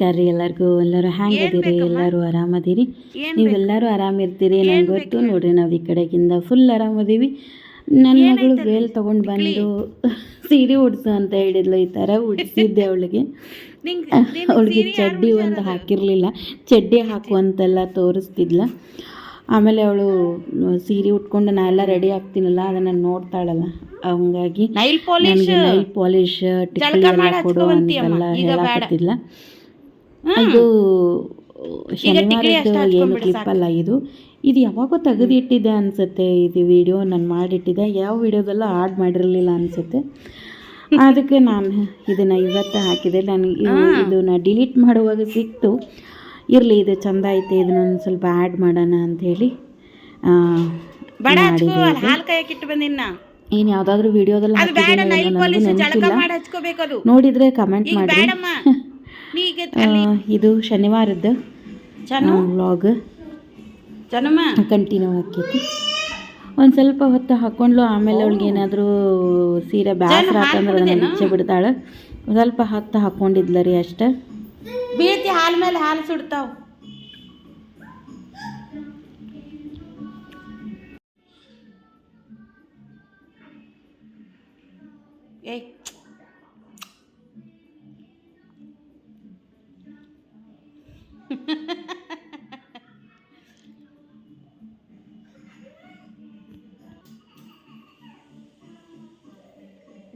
ನಮಸ್ಕಾರ ರೀ ಎಲ್ಲರಿಗೂ. ಎಲ್ಲರೂ ಹ್ಯಾಂಗದಿರಿ? ಎಲ್ಲರೂ ಆರಾಮದಿರಿ? ನೀವೆಲ್ಲರೂ ಆರಾಮಿರ್ತೀರಿ ನಂಗೆ ಗೊತ್ತು. ನೋಡ್ರಿ ನಾವು ಈ ಕಡೆಗಿಂದ ಫುಲ್ ಆರಾಮದೀವಿ. ನನ್ನ ಮಗಳು ವೇಲ್ ತೊಗೊಂಡು ಬಂದು ಸೀರೆ ಉಡ್ಸು ಅಂತ ಹೇಳಿದ್ಲು. ಈ ಥರ ಉಡ್ಸಿದ್ದೆ ಅವಳಿಗೆ. ಅವಳಿಗೆ ಚಡ್ಡಿ ಒಂದು ಹಾಕಿರಲಿಲ್ಲ, ಚಡ್ಡಿ ಹಾಕು ಅಂತೆಲ್ಲ ತೋರಿಸ್ತಿದ್ಲ. ಆಮೇಲೆ ಅವಳು ಸೀರೆ ಉಟ್ಕೊಂಡು ನಾ ಎಲ್ಲ ರೆಡಿ ಆಗ್ತೀನಲ್ಲ, ಅದನ್ನು ನೋಡ್ತಾಳಲ್ಲ, ಹಂಗಾಗಿ ನನಗೆ ನೈಲ್ ಪಾಲಿಶ್ ಟಿಕ್ಲಿ ಎಲ್ಲ ಕೊಡು ಅಂತೆಲ್ಲ ಹೇಳಾಕತ್ತಿದ್ಲ. ಇದು ಶನಿವಾರದ್ದು ಏನು ಕ್ಲಿಪ್ಪಲ್ಲ, ಇದು ಯಾವಾಗೋ ತೆಗೆದಿಟ್ಟಿದ್ದೆ ಅನಿಸುತ್ತೆ. ಇದು ವಿಡಿಯೋ ನಾನು ಮಾಡಿಟ್ಟಿದ್ದೆ, ಯಾವ ವಿಡಿಯೋದೆಲ್ಲ ಆಡ್ ಮಾಡಿರಲಿಲ್ಲ ಅನಿಸುತ್ತೆ. ಅದಕ್ಕೆ ನಾನು ಇದನ್ನು ಇವತ್ತು ಹಾಕಿದೆ. ನನಗೆ ಇದನ್ನು ಡಿಲೀಟ್ ಮಾಡುವಾಗ ಸಿಕ್ತು. ಇರಲಿ, ಇದು ಚೆಂದ ಐತೆ, ಇದನ್ನೊಂದು ಸ್ವಲ್ಪ ಆ್ಯಡ್ ಮಾಡೋಣ ಅಂಥೇಳಿ ಏನು ಯಾವುದಾದ್ರೂ ವಿಡಿಯೋದಲ್ಲಿ ನೋಡಿದರೆ ಕಮೆಂಟ್ ಮಾಡಿ. ಇದು ಶನಿವಾರದ್ದು ವ್ಲಾಗ್ ಕಂಟಿನ್ಯೂ ಆಕೈತಿ. ಒಂದು ಸ್ವಲ್ಪ ಹೊತ್ತು ಹಾಕ್ಕೊಂಡ್ಲು. ಆಮೇಲೆ ಅವಳಿಗೆ ಏನಾದರೂ ಸೀರೆ ಬ್ಯಾಸರ ಆತಂದ್ರೆ ಅದನ್ನು ಮುಚ್ಚೆ ಬಿಡ್ತಾಳೆ. ಸ್ವಲ್ಪ ಹೊತ್ತು ಹಾಕ್ಕೊಂಡಿದ್ಲ ರೀ ಅಷ್ಟೆ. ಬೀಳ್ತಿ ಹಾಲು ಮೇಲೆ ಹಾಲು ಸುಡ್ತಾವ. ಏಯ್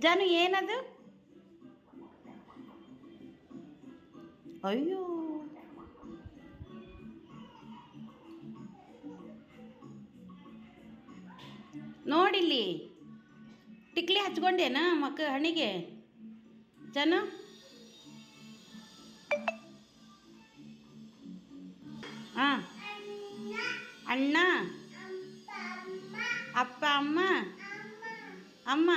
ಜಾನು ಏನದು? ಅಯ್ಯೋ, ನೋಡಿಲ್ಲಿ ಟಿಕ್ಲಿ ಹಚ್ಕೊಂಡೇನಾ ಹಣಿಗೆ ಜಾನು? ಹಾಂ, ಅಣ್ಣ, ಅಪ್ಪ, ಅಮ್ಮ, ಅಮ್ಮ.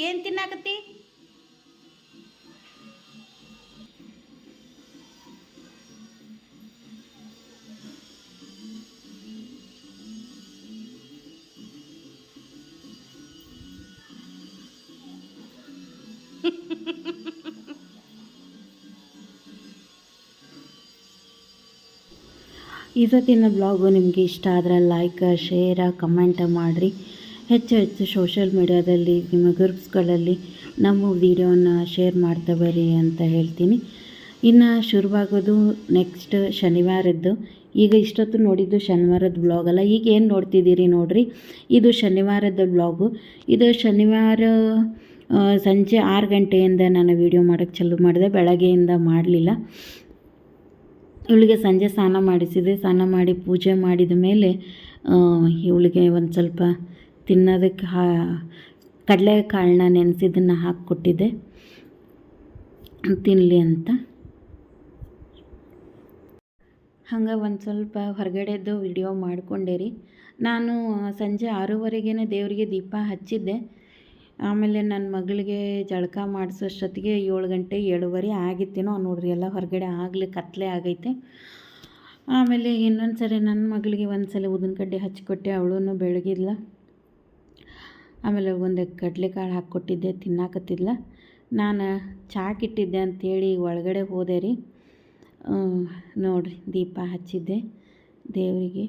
ಏನು ತಿನ್ನಾಕತ್ತಿ? ಇವತ್ತಿನ ಬ್ಲಾಗು ನಿಮಗೆ ಇಷ್ಟ ಆದರೆ ಲೈಕ್, ಶೇರ್, ಕಮೆಂಟ್ ಮಾಡಿರಿ. ಹೆಚ್ಚು ಹೆಚ್ಚು ಸೋಷಿಯಲ್ ಮೀಡಿಯಾದಲ್ಲಿ ನಿಮ್ಮ ಗ್ರೂಪ್ಸ್ಗಳಲ್ಲಿ ನಮ್ಮ ವಿಡಿಯೋನ ಶೇರ್ ಮಾಡ್ತಾ ಬರ್ರಿ ಅಂತ ಹೇಳ್ತೀನಿ. ಇನ್ನು ಶುರುವಾಗೋದು ನೆಕ್ಸ್ಟ್ ಶನಿವಾರದ್ದು. ಈಗ ಇಷ್ಟೊತ್ತು ನೋಡಿದ್ದು ಶನಿವಾರದ ಬ್ಲಾಗಲ್ಲ, ಈಗ ಏನು ನೋಡ್ತಿದ್ದೀರಿ ನೋಡಿರಿ, ಇದು ಶನಿವಾರದ ಬ್ಲಾಗು. ಇದು ಶನಿವಾರ ಸಂಜೆ 6 ಗಂಟೆಯಿಂದ ನಾನು ವೀಡಿಯೋ ಮಾಡೋಕ್ಕೆ ಚಾಲೂ ಮಾಡಿದೆ. ಬೆಳಗ್ಗೆಯಿಂದ ಮಾಡಲಿಲ್ಲ. ಇವಳಿಗೆ ಸಂಜೆ ಸ್ನಾನ ಮಾಡಿಸಿದೆ. ಸ್ನಾನ ಮಾಡಿ ಪೂಜೆ ಮಾಡಿದ ಮೇಲೆ ಇವಳಿಗೆ ಒಂದು ಸ್ವಲ್ಪ ತಿನ್ನೋದಕ್ಕೆ ಕಡಲೆಕಾಳನ್ನ ನೆನೆಸಿದ್ದನ್ನು ಹಾಕಿಕೊಟ್ಟಿದ್ದೆ ತಿನ್ನಲಿ ಅಂತ. ಹಂಗೆ ಒಂದು ಸ್ವಲ್ಪ ಹೊರಗಡೆದ್ದು ವಿಡಿಯೋ ಮಾಡಿಕೊಂಡೆ ರೀ. ನಾನು ಸಂಜೆ 6:30ಗೆ ದೇವರಿಗೆ ದೀಪ ಹಚ್ಚಿದ್ದೆ. ಆಮೇಲೆ ನನ್ನ ಮಗಳಿಗೆ ಜಳಕ ಮಾಡಿಸೋಷ್ಟೊತ್ತಿಗೆ 7 ಗಂಟೆ 7:30 ಆಗಿತ್ತೇನೋ ನೋಡ್ರಿ. ಎಲ್ಲ ಹೊರಗಡೆ ಆಗಲಿ ಕತ್ತಲೆ ಆಗೈತೆ. ಆಮೇಲೆ ಇನ್ನೊಂದು ಸರಿ ನನ್ನ ಮಗಳಿಗೆ ಒಂದು ಸಲ ಉದ್ದಿನಕಡ್ಡಿ ಹಚ್ಚಿಕೊಟ್ಟೆ, ಅವಳು ಬೆಳಗಿದ್ಲ. ಆಮೇಲೆ ಒಂದು ಕಡಲೆಕಾಳು ಹಾಕ್ಕೊಟ್ಟಿದ್ದೆ, ತಿನ್ನಾಕತ್ತಿದ್ಲ. ನಾನು ಚಾಕಿಟ್ಟಿದ್ದೆ ಅಂಥೇಳಿ ಒಳಗಡೆ ಹೋದೆ ರೀ. ನೋಡಿರಿ, ದೀಪ ಹಚ್ಚಿದ್ದೆ ದೇವರಿಗೆ.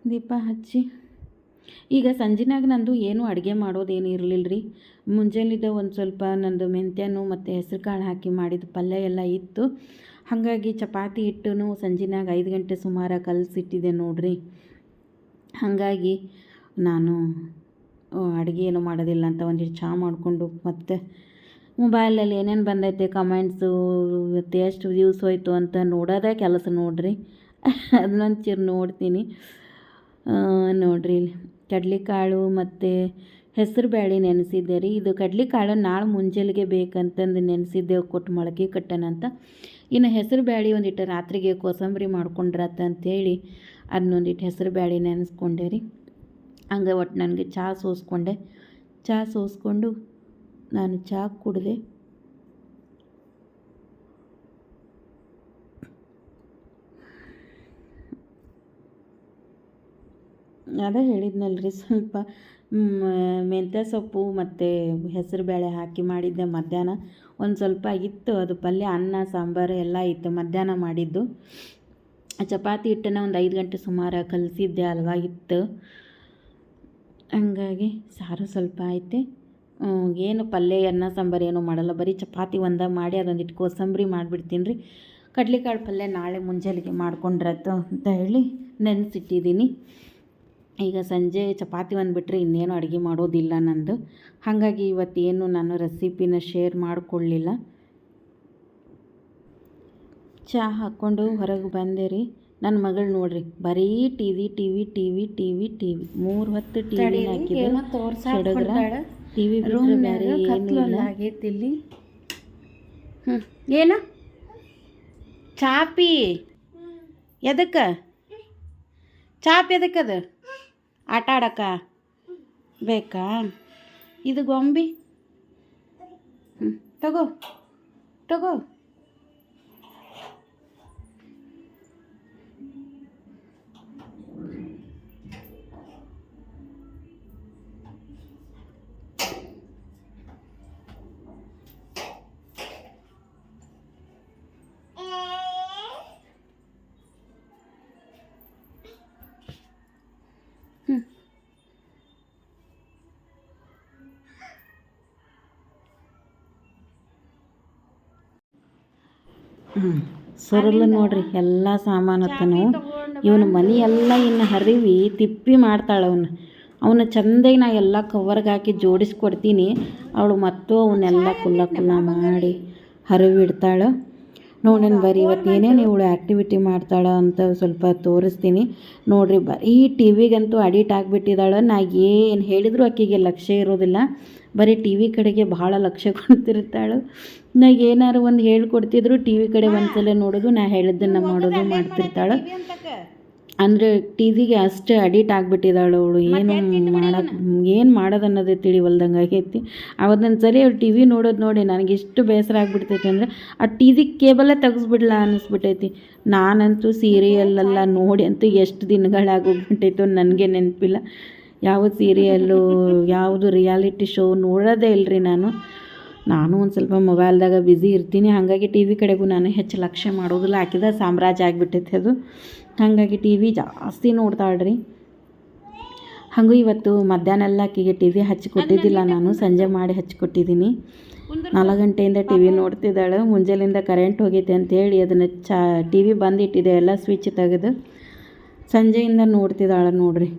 ದೀಪ ಹಚ್ಚಿ ಈಗ ಸಂಜೆನಾಗ ನಂದು ಏನೂ ಅಡುಗೆ ಮಾಡೋದೇನು ಇರಲಿಲ್ಲ ರೀ. ಮುಂಜಾನಿದ್ದ ಒಂದು ಸ್ವಲ್ಪ ನಂದು ಮೆಂತ್ಯನೂ ಮತ್ತು ಹೆಸ್ರು ಕಾಳು ಹಾಕಿ ಮಾಡಿದ ಪಲ್ಯ ಎಲ್ಲ ಇತ್ತು. ಹಾಗಾಗಿ ಚಪಾತಿ ಹಿಟ್ಟೂ ಸಂಜೆನಾಗ 5 ಗಂಟೆ ಸುಮಾರು ಕಲಸಿಟ್ಟಿದ್ದೆ ನೋಡ್ರಿ. ಹಾಗಾಗಿ ನಾನು ಅಡುಗೆ ಏನೂ ಮಾಡೋದಿಲ್ಲ ಅಂತ ಒಂದಿಷ್ಟು ಚಹಾ ಮಾಡಿಕೊಂಡು, ಮತ್ತು ಮೊಬೈಲಲ್ಲಿ ಏನೇನು ಬಂದೈತೆ ಕಮೆಂಟ್ಸು ಮತ್ತು ಎಷ್ಟು ವ್ಯೂಸ್ ಹೋಯ್ತು ಅಂತ ನೋಡೋದೇ ಕೆಲಸ ನೋಡ್ರಿ. ಅದನ್ನೊಂಚೂರು ನೋಡ್ತೀನಿ. ನೋಡ್ರಿ, ಕಡಲೆಕಾಳು ಮತ್ತು ಹೆಸರು ಬೇಳೆ ನೆನೆಸಿದ್ದೆ ರೀ. ಇದು ಕಡಲೆಕಾಳು ನಾಳೆ ಮುಂಜಾನೆಗೆ ಬೇಕಂತಂದು ನೆನೆಸಿದ್ದೆ, ಕೊಟ್ಟು ಮೊಳಕೆ ಕಟ್ಟೋಣ ಅಂತ. ಇನ್ನು ಹೆಸರು ಬೇಳೆ ಒಂದಿಟ್ಟು ರಾತ್ರಿಗೆ ಕೋಸಂಬರಿ ಮಾಡ್ಕೊಂಡ್ರತ್ತ ಅಂಥೇಳಿ ಅದನ್ನೊಂದಿಟ್ಟು ಹೆಸರು ಬೇಳೆ ನೆನೆಸ್ಕೊಂಡೆ ರೀ. ಹಂಗೆ ಒಟ್ಟು ನನಗೆ ಚಹಾ ಸೋಸ್ಕೊಂಡೆ. ಚಹಾ ಸೋಸ್ಕೊಂಡು ನಾನು ಚಹಾ ಕುಡಿದೆ. ಅದೇ ಹೇಳಿದ್ನಲ್ರಿ, ಸ್ವಲ್ಪ ಮೆಂತ್ಯ ಸೊಪ್ಪು ಮತ್ತು ಹೆಸರು ಬೇಳೆ ಹಾಕಿ ಮಾಡಿದ್ದೆ ಮಧ್ಯಾಹ್ನ. ಒಂದು ಸ್ವಲ್ಪ ಇತ್ತು ಅದು ಪಲ್ಯ, ಅನ್ನ ಸಾಂಬಾರು ಎಲ್ಲ ಇತ್ತು ಮಧ್ಯಾಹ್ನ ಮಾಡಿದ್ದು. ಚಪಾತಿ ಹಿಟ್ಟನ್ನು ಒಂದು 5 ಗಂಟೆ ಸುಮಾರು ಕಲಸಿದ್ದೆ ಅಲ್ವಾ, ಇತ್ತು. ಹಂಗಾಗಿ ಸಾರು ಸ್ವಲ್ಪ ಐತೆ. ಏನು ಪಲ್ಯ ಅನ್ನ ಸಾಂಬಾರು ಏನೂ ಮಾಡಲ್ಲ, ಬರೀ ಚಪಾತಿ ಒಂದ ಮಾಡಿ ಅದೊಂದಿಟ್ಟು ಕೋಸಂಬರಿ ಮಾಡಿಬಿಡ್ತೀನಿ ರೀ. ಕಡ್ಲೆಕಾಳು ಪಲ್ಯ ನಾಳೆ ಮುಂಜಾನೆಗೆ ಮಾಡ್ಕೊಂಡ್ರಾಯ್ತು ಅಂತ ಹೇಳಿ ನೆನೆಸಿಟ್ಟಿದ್ದೀನಿ. ಈಗ ಸಂಜೆ ಚಪಾತಿ ಒಂದು ಬಿಟ್ಟರೆ ಇನ್ನೇನು ಅಡುಗೆ ಮಾಡೋದಿಲ್ಲ ನಂದು. ಹಾಗಾಗಿ ಇವತ್ತೇನು ನಾನು ರೆಸಿಪಿನ ಶೇರ್ ಮಾಡಿಕೊಳ್ಳಿಲ್ಲ. ಚಹಾ ಹಾಕ್ಕೊಂಡು ಹೊರಗೆ ಬಂದೆ ರೀ. ನನ್ನ ಮಗಳು ನೋಡ್ರಿ, ಬರೀ ಟಿ ವಿ 3 ಹೊತ್ತು ಟಿ ವಿ ಹಾಕಿದ್ರೆ ಟಿ ವಿ ಬಿಟ್ಟರೆ ಬೇರೆ ಏನು ಆಗೈತಿಲ್ಲಿ. ಏನು ಚಾಪಿ ಎದಕ್ಕೆ? ಚಾಪಿ ಎದಕ್ಕದು? ಆಟ ಆಡಕ್ಕ ಬೇಕಾ? ಇದು ಗೊಂಬಿ ತಗೋ ತಗೋ. ಸೊರಲು ನೋಡ್ರಿ, ಎಲ್ಲ ಸಾಮಾನತ್ತನು ಇವನು ಮನೆ ಎಲ್ಲ ಇನ್ನು ಹರಿವಿ ತಿಪ್ಪಿ ಮಾಡ್ತಾಳೆ. ಅವನ್ನ ಚೆಂದಾಗಿ ನಾ ಎಲ್ಲ ಕವರ್ಗೆ ಹಾಕಿ ಜೋಡಿಸ್ಕೊಡ್ತೀನಿ. ಅವಳು ಮತ್ತು ಅವನ್ನೆಲ್ಲ ಕುಲ್ಲ ಮಾಡಿ ಹರಿವಿಡ್ತಾಳೆ. ನೋಡೋಣ ಬರ್ರಿ, ಇವತ್ತು ಏನೇನು ಇವಳು ಆ್ಯಕ್ಟಿವಿಟಿ ಮಾಡ್ತಾಳೆ ಅಂತ ಸ್ವಲ್ಪ ತೋರಿಸ್ತೀನಿ ನೋಡಿರಿ. ಬರೀ ಟಿ ವಿಗಂತೂ ಅಡಿಟ್ ಆಗಿಬಿಟ್ಟಿದ್ದಾಳೆ. ನಾ ಏನು ಹೇಳಿದ್ರು ಆಕೆಗೆ ಲಕ್ಷ್ಯ ಇರೋದಿಲ್ಲ, ಬರೀ ಟಿ ವಿ ಕಡೆಗೆ ಭಾಳ ಲಕ್ಷ್ಯ ಕೊಡ್ತಿರ್ತಾಳೆ. ನಾ ಏನಾರು ಒಂದು ಹೇಳ್ಕೊಡ್ತಿದ್ರು ಟಿ ವಿ ಕಡೆ ಒಂದ್ಸಲ ನೋಡೋದು, ನಾ ಹೇಳಿದ್ದನ್ನು ಮಾಡೋದು ಮಾಡ್ತಿರ್ತಾಳೆ. ಅಂದರೆ ಟಿ ವಿಗೆ ಅಷ್ಟು ಅಡಿಟ್ ಆಗಿಬಿಟ್ಟಿದ್ದಾಳೆ ಅವಳು. ಏನು ಮಾಡೋದು ಅನ್ನೋದೇ ತಿಳಿವಲ್ದಂಗೆ ಆಗೈತಿ. ಅವತ್ತೊಂದು ಸರಿ ಅವಳು ಟಿ ವಿ ನೋಡೋದು ನೋಡಿ ನನಗೆ ಎಷ್ಟು ಬೇಸರ ಆಗಿಬಿಡ್ತೈತಿ ಅಂದರೆ ಆ ಟಿ ವಿ ಕೇಬಲ್ಲೇ ತೆಗೆಸ್ಬಿಡ್ಲಾ ಅನ್ನಿಸ್ಬಿಟ್ಟೈತಿ. ನಾನಂತೂ ಸೀರಿಯಲ್ಲೆಲ್ಲ ನೋಡಿ ಅಂತೂ ಎಷ್ಟು ದಿನಗಳಾಗೋಗ್ಬಿಟ್ಟೈತೋ ನನಗೆ ನೆನಪಿಲ್ಲ. ಯಾವ ಸೀರಿಯಲ್ಲು ಯಾವುದು ರಿಯಾಲಿಟಿ ಶೋ ನೋಡೋದೇ ಇಲ್ಲರಿ ನಾನು ಒಂದು ಸ್ವಲ್ಪ ಮೊಬೈಲ್ದಾಗ ಬ್ಯುಸಿ ಇರ್ತೀನಿ. ಹಾಗಾಗಿ ಟಿ ವಿ ಕಡೆಗೂ ನಾನು ಹೆಚ್ಚು ಲಕ್ಷ್ಯ ಮಾಡೋದಿಲ್ಲ. ಹಾಕಿದ ಸಾಮ್ರಾಜ್ಯ ಆಗಿಬಿಟ್ಟೈತೆ ಅದು. ಹಾಗಾಗಿ ಟಿ ವಿ ಜಾಸ್ತಿ ನೋಡ್ತಾಳ್ರಿ. ಹಾಗೂ ಇವತ್ತು ಮಧ್ಯಾಹ್ನ ಎಲ್ಲ ಆಕೆಗೆ ಟಿ ವಿ ಹಚ್ಚಿಕೊಟ್ಟಿದ್ದಿಲ್ಲ, ನಾನು ಸಂಜೆ ಮಾಡಿ ಹಚ್ಚಿಕೊಟ್ಟಿದ್ದೀನಿ. 4 ಗಂಟೆಯಿಂದ ಟಿ ವಿ ನೋಡ್ತಿದ್ದಾಳೆ. ಮುಂಜಾನೆಯಿಂದ ಕರೆಂಟ್ ಹೋಗೈತೆ ಅಂತೇಳಿ ಅದನ್ನು ಟಿ ವಿ ಬಂದಿಟ್ಟಿದೆ, ಎಲ್ಲ ಸ್ವಿಚ್ ತೆಗೆದು ಸಂಜೆಯಿಂದ ನೋಡ್ತಿದ್ದಾಳೆ ನೋಡ್ರಿ.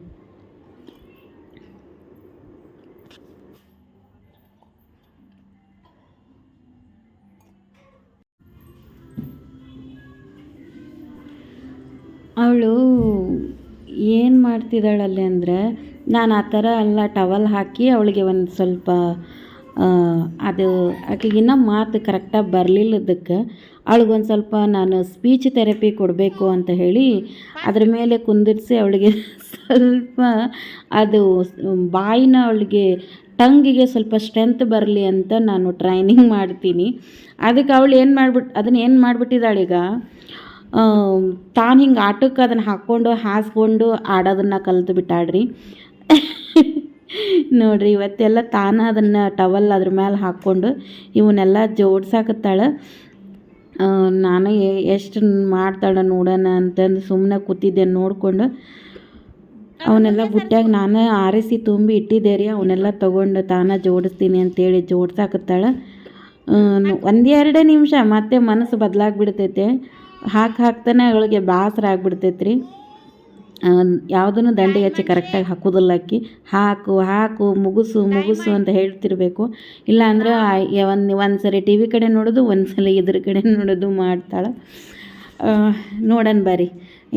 ಅವಳು ಏನು ಮಾಡ್ತಿದ್ದಾಳಲ್ಲಿ ಅಂದರೆ, ನಾನು ಆ ಥರ ಎಲ್ಲ ಟವಲ್ ಹಾಕಿ ಅವಳಿಗೆ ಒಂದು ಸ್ವಲ್ಪ ಅದು ಆಕೆಗಿನ್ನ ಮಾತು ಕರೆಕ್ಟಾಗಿ ಬರಲಿಲ್ಲದಕ್ಕೆ ಅವಳಿಗೊಂದು ಸ್ವಲ್ಪ ನಾನು ಸ್ಪೀಚ್ ಥೆರಪಿ ಕೊಡಬೇಕು ಅಂತ ಹೇಳಿ ಅದ್ರ ಮೇಲೆ ಕುಂದಿರಿಸಿ ಅವಳಿಗೆ ಸ್ವಲ್ಪ ಅದು ಬಾಯಿನ ಅವಳಿಗೆ ಟಂಗಿಗೆ ಸ್ವಲ್ಪ ಸ್ಟ್ರೆಂತ್ ಬರಲಿ ಅಂತ ನಾನು ಟ್ರೈನಿಂಗ್ ಮಾಡ್ತೀನಿ. ಅದಕ್ಕೆ ಅವಳು ಏನು ಮಾಡಿಬಿಟ್ಟಿದ್ದಾಳೀಗ, ತಾನು ಹಿಂಗೆ ಆಟಕ್ಕೆ ಅದನ್ನು ಹಾಕ್ಕೊಂಡು ಹಾಸ್ಕೊಂಡು ಆಡೋದನ್ನು ಕಲಿತು ಬಿಟ್ಟಾಳ್ರಿ. ನೋಡಿರಿ, ಇವತ್ತೆಲ್ಲ ತಾನು ಅದನ್ನು ಟವಲ್ ಅದ್ರ ಮೇಲೆ ಹಾಕ್ಕೊಂಡು ಇವನ್ನೆಲ್ಲ ಜೋಡ್ಸಾಕತ್ತಾಳೆ. ನಾನು ಎಷ್ಟು ಮಾಡ್ತಾಳೆ ನೋಡೋಣ ಅಂತಂದು ಸುಮ್ಮನೆ ಕೂತಿದ್ದೆ ನೋಡಿಕೊಂಡು. ಅವನ್ನೆಲ್ಲ ಬುಟ್ಟ್ಯಾಗ ನಾನು ಆರಿಸಿ ತುಂಬಿ ಇಟ್ಟಿದ್ದೆ ರೀ. ಅವನ್ನೆಲ್ಲ ತೊಗೊಂಡು ತಾನೇ ಜೋಡಿಸ್ತೀನಿ ಅಂತೇಳಿ ಜೋಡ್ಸಾಕತ್ತಾಳೆ. 1-2 ನಿಮಿಷ ಮತ್ತೆ ಮನಸ್ಸು ಬದಲಾಗ್ಬಿಡ್ತೈತೆ. ಹಾಕ್ತಾನೆ ಅವಳಿಗೆ ಬೇಸರ ಆಗ್ಬಿಡ್ತೈತೆ ರೀ. ಯಾವುದನ್ನು ದಂಡಿಗೆ ಹಚ್ಚಿ ಕರೆಕ್ಟಾಗಿ ಹಾಕೋದಿಲ್ಲ ಅಕ್ಕಿ. ಹಾಕು ಮುಗಿಸು ಅಂತ ಹೇಳ್ತಿರ್ಬೇಕು. ಇಲ್ಲ ಅಂದ್ರೆ ಒಂದು ಸರಿ ಟಿ ವಿ ಕಡೆ ನೋಡೋದು, ಒಂದು ಸಲ ಇದ್ರ ಕಡೆ ನೋಡೋದು ಮಾಡ್ತಾಳೆ. ನೋಡೋಣ ಬರ್ರಿ,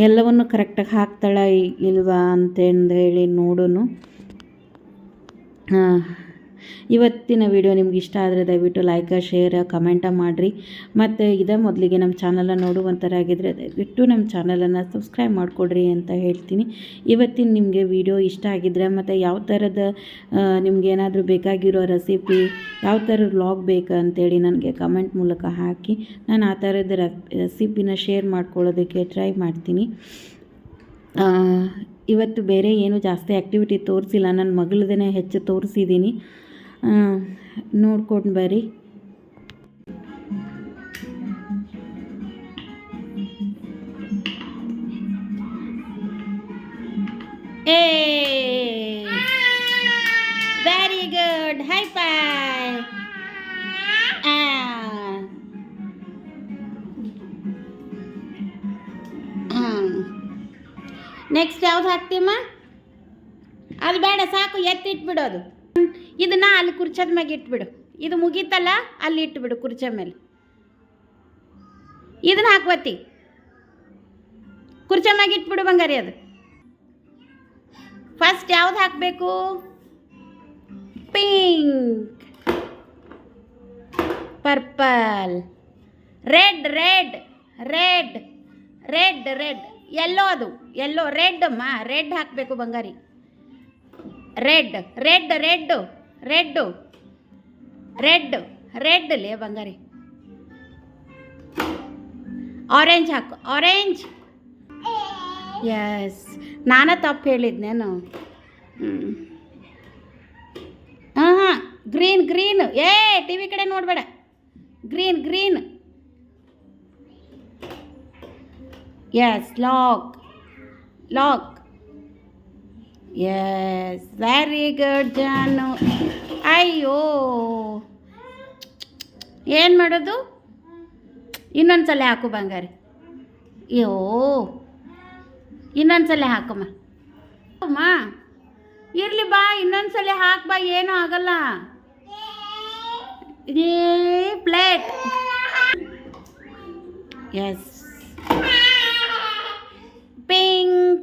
ಎಲ್ಲವನ್ನು ಕರೆಕ್ಟಾಗಿ ಹಾಕ್ತಾಳೆ ಇಲ್ವಾ ಅಂತಂದು ಹೇಳಿ ನೋಡೋಣ. ಇವತ್ತಿನ ವಿಡಿಯೋ ನಿಮ್ಗೆ ಇಷ್ಟ ಆದರೆ ದಯವಿಟ್ಟು ಲೈಕ್, ಶೇರ್, ಕಮೆಂಟ ಮಾಡಿರಿ. ಮತ್ತು ಇದೇ ಮೊದಲಿಗೆ ನಮ್ಮ ಚಾನಲನ್ನು ನೋಡುವಂಥರಾಗಿದ್ದರೆ ದಯವಿಟ್ಟು ನಮ್ಮ ಚಾನಲನ್ನು ಸಬ್ಸ್ಕ್ರೈಬ್ ಮಾಡಿಕೊಡ್ರಿ ಅಂತ ಹೇಳ್ತೀನಿ. ಇವತ್ತಿನ ನಿಮಗೆ ವಿಡಿಯೋ ಇಷ್ಟ ಆಗಿದ್ದರೆ ಮತ್ತು ಯಾವ ಥರದ ನಿಮ್ಗೆ ಏನಾದರೂ ಬೇಕಾಗಿರೋ ರೆಸಿಪಿ, ಯಾವ ಥರ ವ್ಲಾಗ್ ಬೇಕು ಅಂತೇಳಿ ನನಗೆ ಕಮೆಂಟ್ ಮೂಲಕ ಹಾಕಿ ನಾನು ಆ ಥರದ ರೆಸಿಪಿನ ಶೇರ್ ಮಾಡ್ಕೊಳ್ಳೋದಕ್ಕೆ ಟ್ರೈ ಮಾಡ್ತೀನಿ. ಆ, ಇವತ್ತು ಬೇರೆ ಏನು ಜಾಸ್ತಿ ಆ್ಯಕ್ಟಿವಿಟಿ ತೋರಿಸಿಲ್ಲ, ನನ್ನ ಮಗಳದೇ ಹೆಚ್ಚು ತೋರಿಸಿದ್ದೀನಿ. ನೋಡ್ಕೊಂಡು ಬರ್ರಿ. ಏ very good, high five. Next ಯಾವ್ದು ಹಾಕ್ತೀಮ್ಮ? ಅದು ಬೇಡ, ಸಾಕು, ಎತ್ತಿಟ್ಬಿಡೋದು. ಇದನ್ನ ಅಲ್ಲಿ ಕುರ್ಚದ ಮ್ಯಾಗೆ ಇಟ್ಬಿಡು. ಇದು ಮುಗೀತಲ್ಲ, ಅಲ್ಲಿ ಇಟ್ಬಿಡು ಕುರ್ಚೆ ಮೇಲೆ. ಇದನ್ನ ಹಾಕ್ಬತ್ತಿ, ಕುರ್ಚೆ ಮ್ಯಾಗೆ ಇಟ್ಬಿಡು ಬಂಗಾರಿ. ಅದು ಫಸ್ಟ್ ಯಾವ್ದು ಹಾಕಬೇಕು? Pink, purple, red red red red red, yellow, ಅದು ಎಲ್ಲೋ, ರೆಡ್ ಅಮ್ಮ, ರೆಡ್ ಹಾಕಬೇಕು ಬಂಗಾರಿ. Red red red red red red ಲೇ ಬಂಗಾರಿ. ಆರೆಂಜ್ ಹಾಕು, ಆರೆಂಜ್. ಎಸ್, ನಾನು ತಪ್ಪು ಹೇಳಿದ್ನೇನು? ಹಾಂ ಹಾಂ, ಗ್ರೀನ್ ಗ್ರೀನ್. ಏ ಟಿ ವಿ ಕಡೆ ನೋಡಬೇಡ. Green green. Yes, lock lock. Yes, very good ಜಾನು. ಅಯ್ಯೋ, ಏನು ಮಾಡೋದು? ಇನ್ನೊಂದ್ಸಲ ಹಾಕು ಬಂಗಾರಿ. ಅಯ್ಯೋ, ಇನ್ನೊಂದ್ಸಲ ಹಾಕಮ್ಮ. ಅಮ್ಮ ಇರಲಿ ಬಾ, ಇನ್ನೊಂದ್ಸಲ ಹಾಕಿ ಬಾ, ಏನೂ ಆಗಲ್ಲ. Plate. Yes, pink,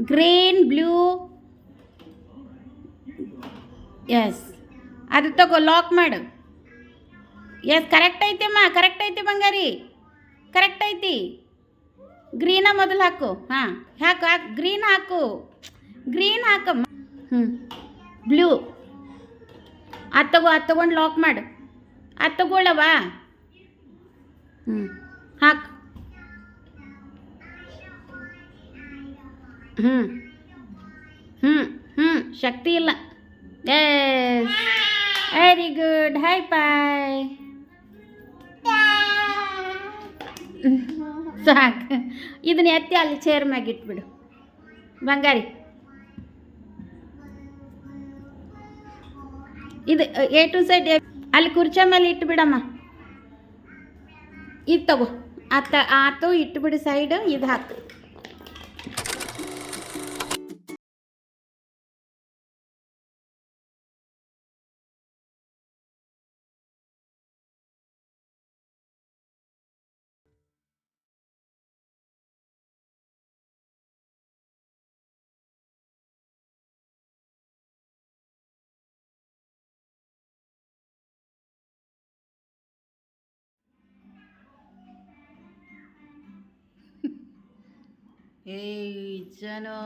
green, blue. Yes, ಅದು ತಗೋ, ಲಾಕ್ ಮಾಡು. ಎಸ್, ಕರೆಕ್ಟ್ ಐತೆಮ್ಮ, ಕರೆಕ್ಟ್ ಐತೆ ಬಂಗಾರಿ, ಕರೆಕ್ಟ್ ಐತಿ. ಗ್ರೀನ ಮೊದಲು ಹಾಕು. ಹಾಂ, ಹಾಕು ಹಾಕು, ಗ್ರೀನ್ ಹಾಕು, ಗ್ರೀನ್ ಹಾಕಮ್ಮ. ಬ್ಲೂ. ಅದು ತಗೋ, ಅದು ತಗೊಂಡು ಲಾಕ್ ಮಾಡು. ಅದು ತಗೊಳ್ಳವ. ಹಾಕು. ಶಕ್ತಿ ಇಲ್ಲ. Yes, very good, high five. ಸಾಕು, ಇದನ್ನ ಎತ್ತಿ ಅಲ್ಲಿ ಚೇರ್ ಮ್ಯಾಗ ಇಟ್ಬಿಡು ಬಂಗಾರಿ. ಇದು ಎ ಟು ಸೈಡ್ ಅಲ್ಲಿ ಕುರ್ಚಿ ಮೇಲೆ ಇಟ್ಬಿಡಮ್ಮ. ಇದು ತಗೋ, ಆತು ಇಟ್ಬಿಡು ಸೈಡ್. ಇದು ಹಾಕು. Hey, Jano.